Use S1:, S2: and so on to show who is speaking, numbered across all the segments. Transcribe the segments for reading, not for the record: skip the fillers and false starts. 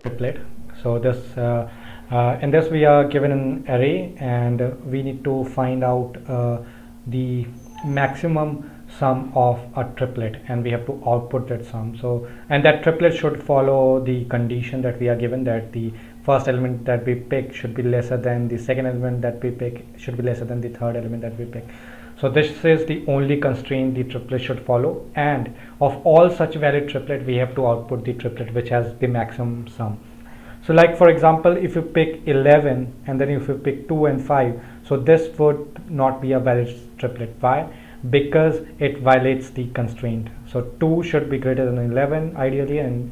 S1: triplet. So this in this we are given an array, and we need to find out the maximum sum of a triplet, and we have to output that sum. So, and that triplet should follow the condition that we are given, that the first element that we pick should be lesser than the second element that we pick, should be lesser than the third element that we pick. So this is the only constraint the triplet should follow, and of all such valid triplet we have to output the triplet which has the maximum sum. So like for example, if you pick 11 and then if you pick 2 and 5, so this would not be a valid triplet. Why? Because it violates the constraint. So 2 should be greater than 11 ideally, and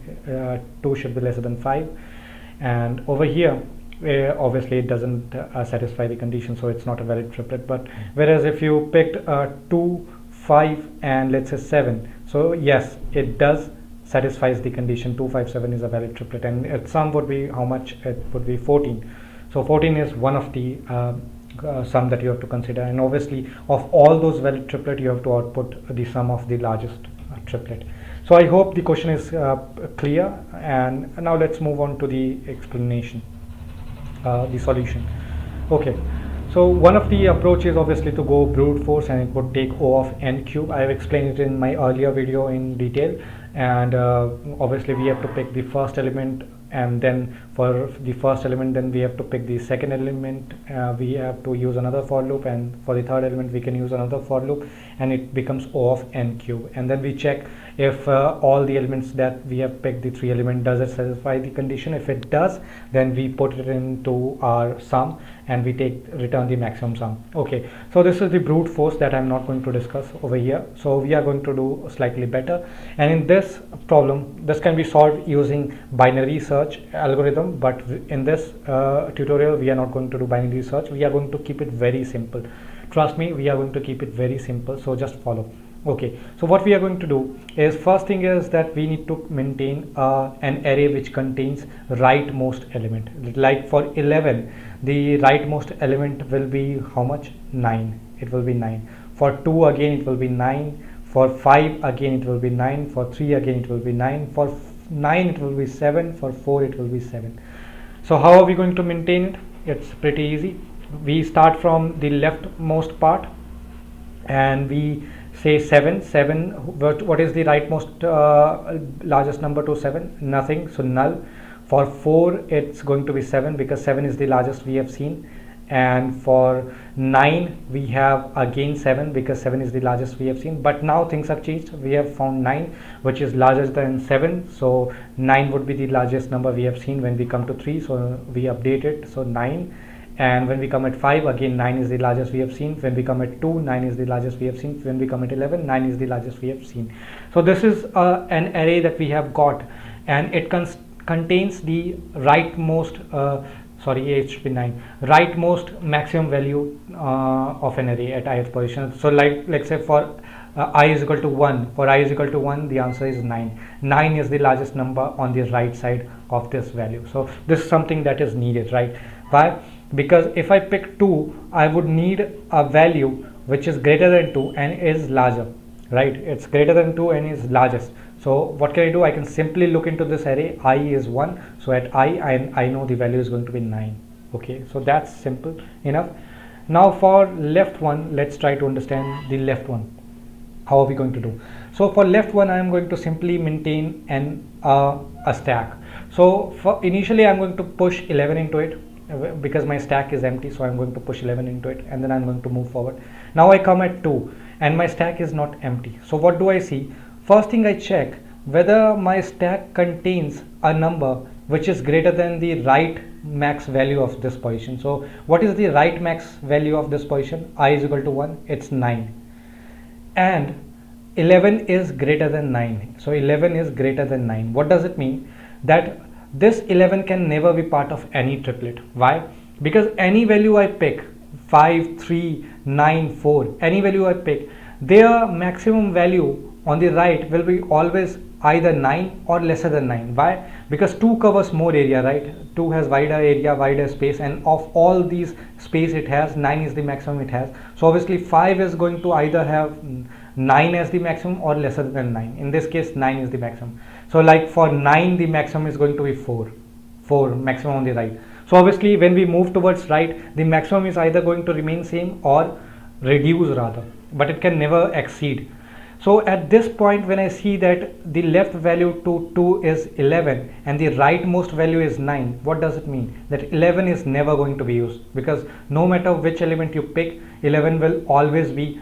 S1: 2 should be lesser than 5, and over here obviously it doesn't satisfy the condition, so it's not a valid triplet. But whereas if you picked 2, 5 and let's say 7, so yes, it does satisfies the condition. 2, 5, 7 is a valid triplet, and its sum would be how much? It would be 14. So 14 is one of the sum that you have to consider, and obviously of all those valid triplet you have to output the sum of the largest triplet. So I hope the question is clear, and now let's move on to the explanation, the solution. Okay, so one of the approach is obviously to go brute force, and it would take O of n cube. I have explained it in my earlier video in detail, and obviously we have to pick the first element, and then for the first element then we have to pick the second element, we have to use another for loop, and for the third element we can use another for loop, and it becomes O of n cube. And then we check if all the elements that we have picked, the 3 element, does it satisfy the condition. If it does, then we put it into our sum and we return the maximum sum. Okay, so this is the brute force that I'm not going to discuss over here. So we are going to do slightly better, and in this problem this can be solved using binary search algorithm, but in this tutorial we are not going to do binary search. We are going to keep it very simple. Trust me, we are going to keep it very simple, so just follow. Okay, so what we are going to do is, first thing is that we need to maintain an array which contains rightmost element. Like for 11, the rightmost element will be how much? 9. It will be 9. For 2 again it will be 9. For 5 again it will be 9. For 3 again it will be 9. For 9 it will be 7. For 4 it will be 7. So how are we going to maintain it? It's pretty easy. We start from the leftmost part and we say 7. What is the rightmost largest number to 7? Nothing, so null. For 4 it's going to be 7 because 7 is the largest we have seen, and for 9 we have again 7 because 7 is the largest we have seen. But now things have changed. We have found 9 which is larger than 7, so 9 would be the largest number we have seen. When we come to 3, so we update it, so 9. And when we come at 5, again 9 is the largest we have seen. When we come at 2, 9 is the largest we have seen. When we come at 11, 9 is the largest we have seen. So this is an array that we have got, and it contains the rightmost it should be 9, rightmost maximum value of an array at ith position. So like, let's say for I is equal to 1, for I is equal to 1, the answer is 9. 9 is the largest number on the right side of this value. So this is something that is needed, right? Why? Because if I pick 2, I would need a value which is greater than 2 and is larger, right? It's greater than 2 and is largest. So what can I do? I can simply look into this array. I is 1, so at I know the value is going to be 9. Okay, so that's simple enough. Now for left one, let's try to understand the left one. How are we going to do? So for left one, I am going to simply maintain a stack. So for initially I'm going to push 11 into it because my stack is empty, so I'm going to push 11 into it, and then I'm going to move forward. Now I come at 2 and my stack is not empty. So what do I see? First thing, I check whether my stack contains a number which is greater than the right max value of this position. So what is the right max value of this position? I is equal to 1, it's 9, and 11 is greater than 9. So 11 is greater than 9. What does it mean? That this 11 can never be part of any triplet. Why? Because any value I pick, 5, 3, 9, 4, any value I pick, their maximum value on the right will be always either 9 or lesser than 9. Why? Because 2 covers more area, right? 2 has wider area, wider space, and of all these space it has, 9 is the maximum it has. So obviously 5 is going to either have 9 as the maximum or lesser than 9. In this case 9 is the maximum. So like for 9 the maximum is going to be 4. 4 maximum on the right. So obviously when we move towards right, the maximum is either going to remain same or reduce rather, but it can never exceed. So at this point, when I see that the left value to 2 is 11 and the rightmost value is 9, what does it mean? That 11 is never going to be used, because no matter which element you pick, 11 will always be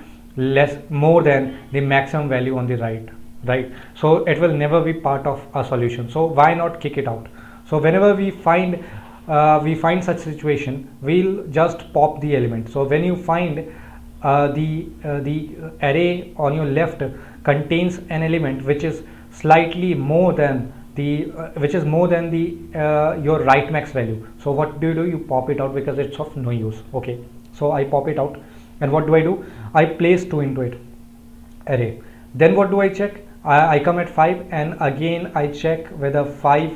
S1: more than the maximum value on the right. So it will never be part of a solution. So why not kick it out? So whenever we find such situation, we'll just pop the element. So when you find the array on your left contains an element which is slightly more than the your right max value, so what do? You pop it out, because it's of no use. Okay, so I pop it out, and what do? I place 2 into it array. Then what do I check? I come at 5, and again I check whether 5,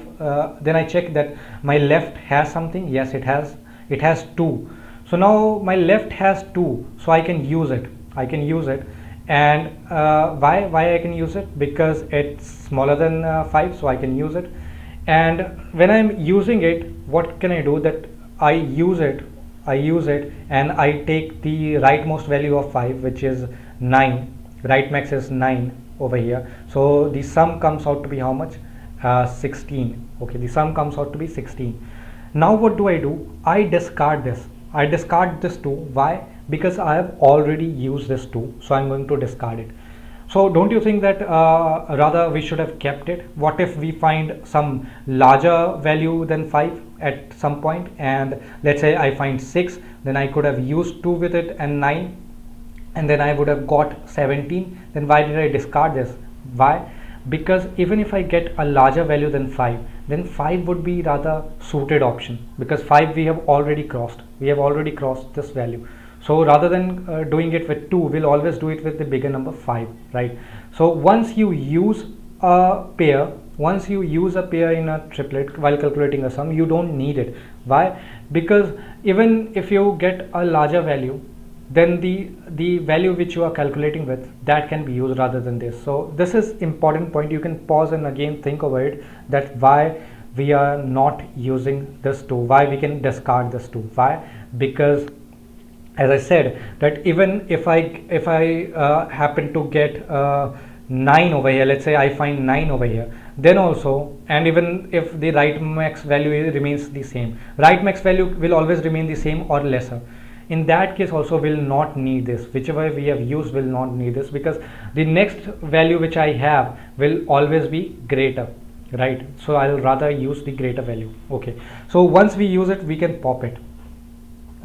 S1: then I check that my left has something. Yes, it has 2. So now my left has 2, so I can use it. And why I can use it? Because it's smaller than 5, so I can use it. And when I'm using it, what can I do? That I use it, and I take the rightmost value of 5, which is 9. Right max is 9 over here. So the sum comes out to be how much? 16. Okay, the sum comes out to be 16. Now what do? I discard this. 2. Why? Because I have already used this 2, so I'm going to discard it. So don't you think that rather we should have kept it? What if we find some larger value than 5 at some point, and let's say I find 6, then I could have used 2 with it and 9, and then I would have got 17. Then why did I discard this? Why? Because even if I get a larger value than 5, then 5 would be rather suited option, because 5 we have already crossed this value. So rather than doing it with 2, we'll always do it with the bigger number 5, right? So once you use a pair in a triplet while calculating a sum, you don't need it. Why? Because even if you get a larger value, then the value which you are calculating with, that can be used rather than this. So this is important point. You can pause and again think over it, that why we are not using this 2, why we can discard this 2. Why? Because as I said, that even if I happen to get 9 over here, let's say I find 9 over here, then also, and even if the right max value remains the same, right max value will always remain the same or lesser. In that case also will not need this. Whichever we have used will not need this, because the next value which I have will always be greater, right? So I'll rather use the greater value. Okay, so once we use it, we can pop it.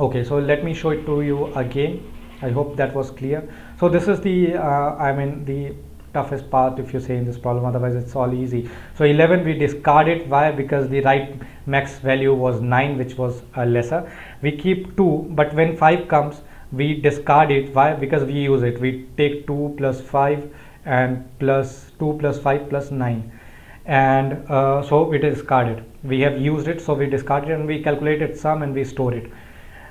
S1: Okay, so let me show it to you again. I hope that was clear. So this is the the toughest part, if you say, in this problem. Otherwise it's all easy. So 11 we discard it. Why? Because the right max value was 9, which was lesser. We keep 2, but when 5 comes, we discard it. Why? Because we use it. We take 2 plus 5 and plus 2 plus 5 plus 9, and so it is discarded. We have used it, so we discard it, and we calculated sum and we store it.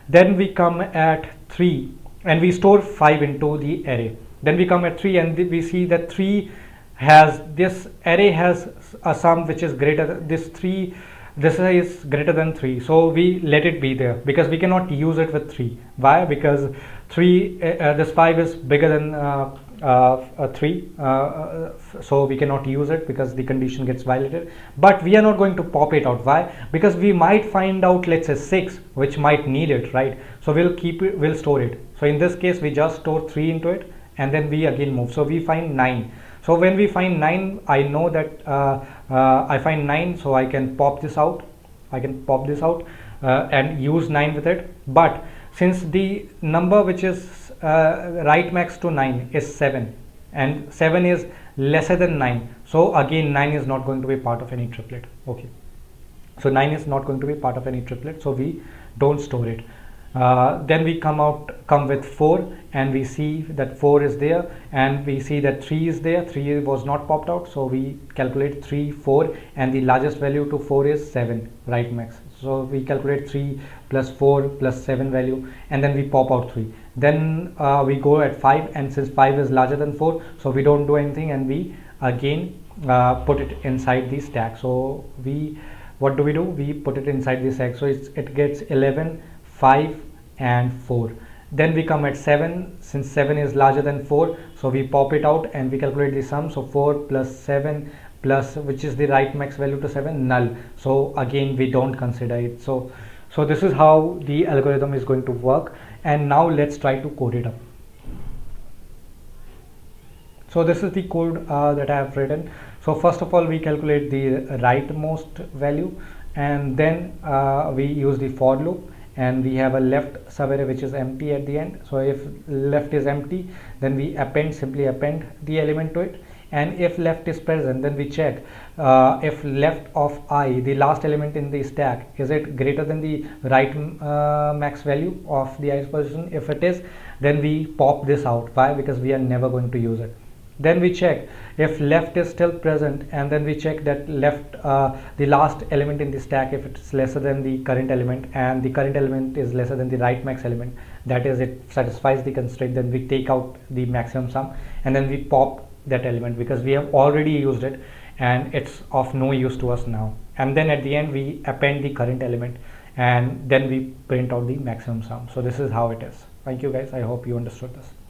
S1: Then we come at 3 and we store 5 into the array. Then we come at 3 and we see that 3 has, this array has a sum which is greater than this 3, this is greater than 3, so we let it be there, because we cannot use it with 3. Why? Because 3 this 5 is bigger than 3, so we cannot use it because the condition gets violated. But we are not going to pop it out. Why? Because we might find out, let's say 6, which might need it, right? So we'll keep it, we'll store it. So in this case we just store 3 into it, and then we again move. So we find 9. So when we find 9, I know that I find 9, so I can pop this out. And use 9 with it. But since the number which is right max to 9 is 7, and 7 is lesser than 9, so again 9 is not going to be part of any triplet. Okay, so 9 is not going to be part of any triplet, so we don't store it. Then we come with 4, and we see that 4 is there, and we see that 3 is there. 3 was not popped out, so we calculate 3, 4, and the largest value to 4 is 7, right max. So we calculate 3 plus 4 plus 7 value, and then we pop out 3. Then we go at 5, and since 5 is larger than 4, so we don't do anything, and we again put it inside the stack. So what do? We put it inside this X, so it gets 11, 5 and 4. Then we come at 7, since 7 is larger than 4, so we pop it out and we calculate the sum. So 4 plus 7 plus, which is the right max value to 7, null. So again we don't consider it. So this is how the algorithm is going to work. And now let's try to code it up. So this is the code that I have written. So first of all, we calculate the rightmost value, and then we use the for loop, and we have a left subarray which is empty at the end. So if left is empty, then we simply append the element to it, and if left is present, then we check if left of I, the last element in the stack, is it greater than the right max value of the ith position. If it is, then we pop this out. Why? Because we are never going to use it. Then we check if left is still present, and then we check that left, the last element in the stack, if it's lesser than the current element and the current element is lesser than the right max element, that is, it satisfies the constraint, then we take out the maximum sum and then we pop that element, because we have already used it and it's of no use to us now. And then at the end we append the current element, and then we print out the maximum sum. So this is how it is. Thank you guys, I hope you understood this.